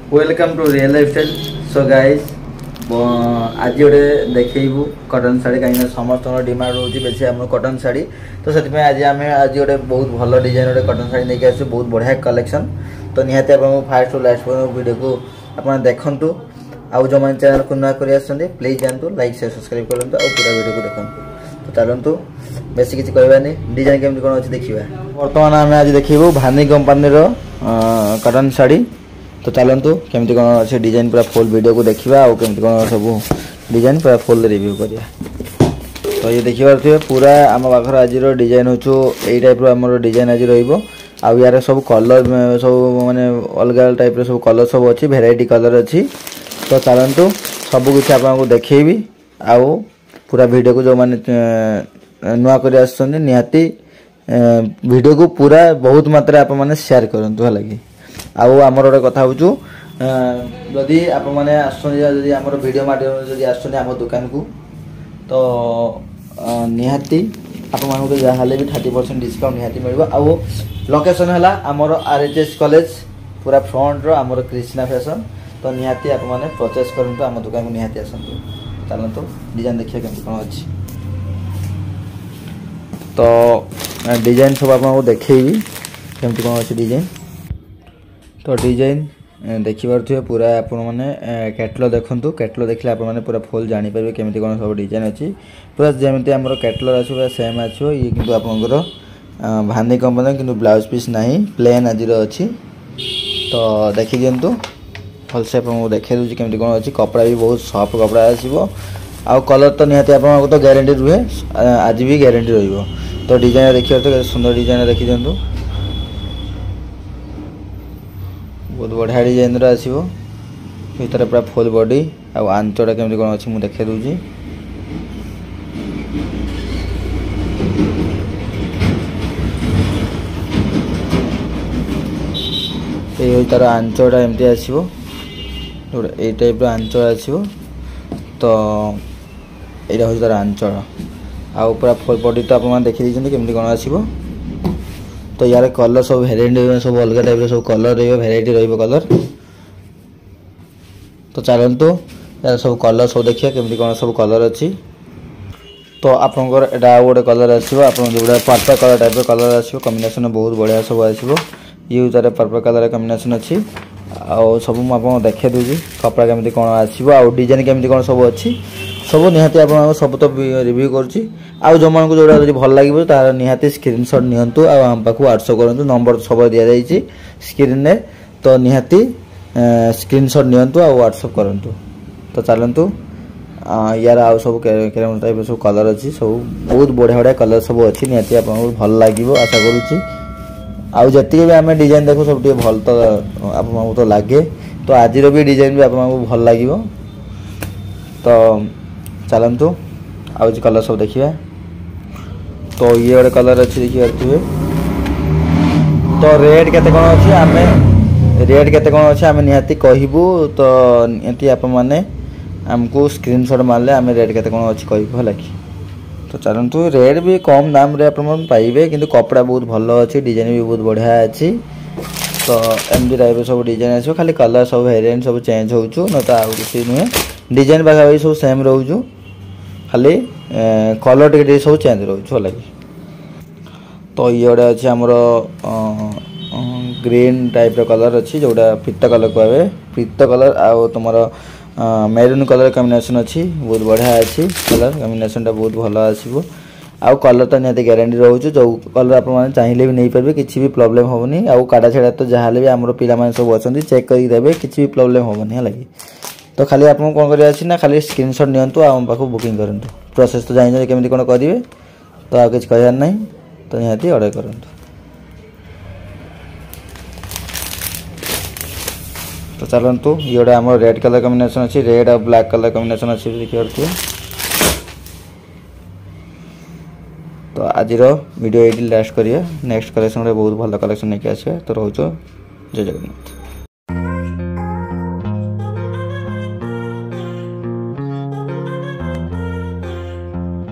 Welcome to real lifestyle. So guys आज गोटे देखू कटन शाढ़ी कहीं समस्त डिमांड रोचे बेसी आम कटन शाढ़ी तो से आज आम आज गोटे बहुत भल डिजाइन गोटे कटन शाढ़ी नहीं आस बहुत बढ़िया कलेक्शन। तो निहाती आपको फास्ट टू लास्ट वीडियो को आप देखु आउ जो मैंने चैनल को नुआ कर प्लीज जातु लाइक शेयर सब्सक्राइब करूँ और पूरा वीडियो को देखूँ। तो चलतु बेसी किसी कहबानी डिजाइन केमती कौन अच्छी देखा। बर्तमान आम आज देखू भानी कंपानी कटन शाढ़ी। तो चलतु केमती कौन अच्छे डिजाइन पूरा फुल वीडियो को देखा और केमती कौन सब डिजाइन पूरा फुल रिव्यू करिया। तो ये देखिए पूरा आम पाखर आज डिजाइन हो टाइप आम डिजाइन आज रही यार सब कलर सब माने अलग टाइप सब कलर सब अच्छी भेराइटी कलर अच्छी। तो चलतु सब किसी आपको देखी आउ पूरा वीडियो को जो माने नुआ कर निहाती वीडियो को पूरा बहुत मात्रा आप माने शेयर करंतु है लगी। आउ आमर गोटे कथा होचु जदि आप माने आसुनी आमर वीडियो माध्यम जदि आसुनी आम दुकान को तो निहाती आप मानक तो जहाँ भी 30% डिस्काउंट निहाती मिल। आउ लोकेशन है आमर RHS कॉलेज पूरा फ्रंट रो आमर कृष्णा फैशन। तो निहाती आप माने परचेस करंतु आम दुकान को निहाती आसंतु। चलतु डिजाइन देखिए केमती कौन अच्छी। तो डिजाइन सब आपको देखेबी केमती कौन अच्छी डिजाइन। तो डिजाइन देखिपे पूरा आपने कैटलॉग देखु कैटलॉग देखले आप पूरा फुल जानीपर केमती कौन सब डिजाइन अच्छी पूरा जमी आम कैटलॉग आस सेम आसो। ये कि आपंकर भानी कंपनी कि ब्लाउज पीस ना प्लेन आज अच्छी। तो देखी दिंतु भलसे आपको देखा दूसरी केमती कौन अच्छी। कपड़ा भी बहुत सफ्ट कपड़ा आसो आउ कलर तो निहाती आपको तो ग्यारंटी रुहे आज भी ग्यारंटी रही। तो डिजाइन देखिए तो सुंदर डिजाइन देखी दिंतु बहुत बढ़िया डिजाइन आसो भर पूरा फुल बॉडी आउ आंचटा केमती कौन अच्छी मुझे देखा दूसरी। ये तार आंचटा एमती आसो ये टाइप आंचल आसो। तो यहाँ हूँ तार आंचल आउ पूरा फुल बॉडी तो आप देखी दीजिए केमती कौन आसो। तो यार कलर सब वेरिएंट सब अलग टाइप सब कलर भेराइटी रलर। तो चलतु यार सब कलर सब देखिए केमती कौन सब कलर अच्छी। तो आपंकर एटा गोटे कलर आसो आप जो पर्पल कलर टाइप कलर आसो कॉम्बिनेशन बहुत बढ़िया सब आसो। ये तार पर्पल कलर कॉम्बिनेशन अच्छी आउ सब मुझे देखा दूसरी कपड़ा केमती कौन आसो आउ डिजाइन केमती कौन सब अच्छी सब निहाती आप सब तो रिव्यू करुँची। आउ जो मानक जोड़ा जो भल लगे तार निहाती स्क्रीनशॉट नियंतु आम पाक व्हाट्सएप करूँ नंबर सब दि जाइए स्क्रीन में। तो निहाती स्क्रीनशॉट नियंतु आ व्हाट्सएप करूँ। तो चलतु यार आउ सब केरम टाइप सब कलर अच्छी सब बहुत बढ़िया बढ़िया कलर सब अच्छी निहाती आपको भल लगे आशा करुँची। आउ जी भी आम डिजाइन देखो सब भल तो आपको तो लगे। तो आज भी डिजाइन भी आपको भल लगे। तो चलतु आज कलर सब देखिए। तो ये गोटे कलर अच्छी देखिए तो रेट केते कौन अच्छी आम रेट केते कौन अच्छी आम निहाती कहबू। तो निहाती आप माने आमको स्क्रीनशॉट मारले आम रेट केते कौन अच्छी कहबू है कि। तो चलतु रेट भी कम दाम रे आप पाइबे किंतु कपड़ा बहुत भल अच्छी डिजाइन भी बहुत बढ़िया अच्छी। तो एमती टाइप सब डिजाइन आसो खाली कलर सब वेरिएंट सब चेंज हो न तो आउ किसी नुहे डिजाइन पाखापाखि सब सेम रोचु खाली कलर टे सब चेंज रोचु लगे। तो ये गोटे अच्छे आमर ग्रीन टाइप कलर अच्छी जोटा पीत कलर कहे पीत कलर आउ तुम मेरून कलर कॉम्बिनेशन अच्छी बहुत बढ़िया अच्छी कलर कॉम्बिनेशन बहुत भल आसो। आउ कलर तो निहाती ग्यारंटी रोचे जो कलर आप चाहिए भी नहीं पारे किसी भी प्रॉब्लम होनी। आउ काटा छेड़ा तो जहाँ भी आम पिला सब अच्छा चेक करदे किसी भी प्रॉब्लम होनी है लगे। तो खाली आपको कौन कर ना खाली स्क्रीनशॉट नियंतु आम पाक बुकिंग करूँ प्रोसेस तो जान केमती कौन करेंगे। तो आ किसी कहार ना तो निहाती ऑर्डर करूँ। तो चलतु ये गोटे आम रेड कलर कॉम्बिनेशन अच्छी रेड और ब्लैक कलर कॉम्बिनेशन अच्छी देखिए। तो आज वीडियो ये लास्ट करिए नेक्स्ट कलेक्शन बहुत भल कलेक्शन नहीं आसे। तो रोच जय जगन्नाथ।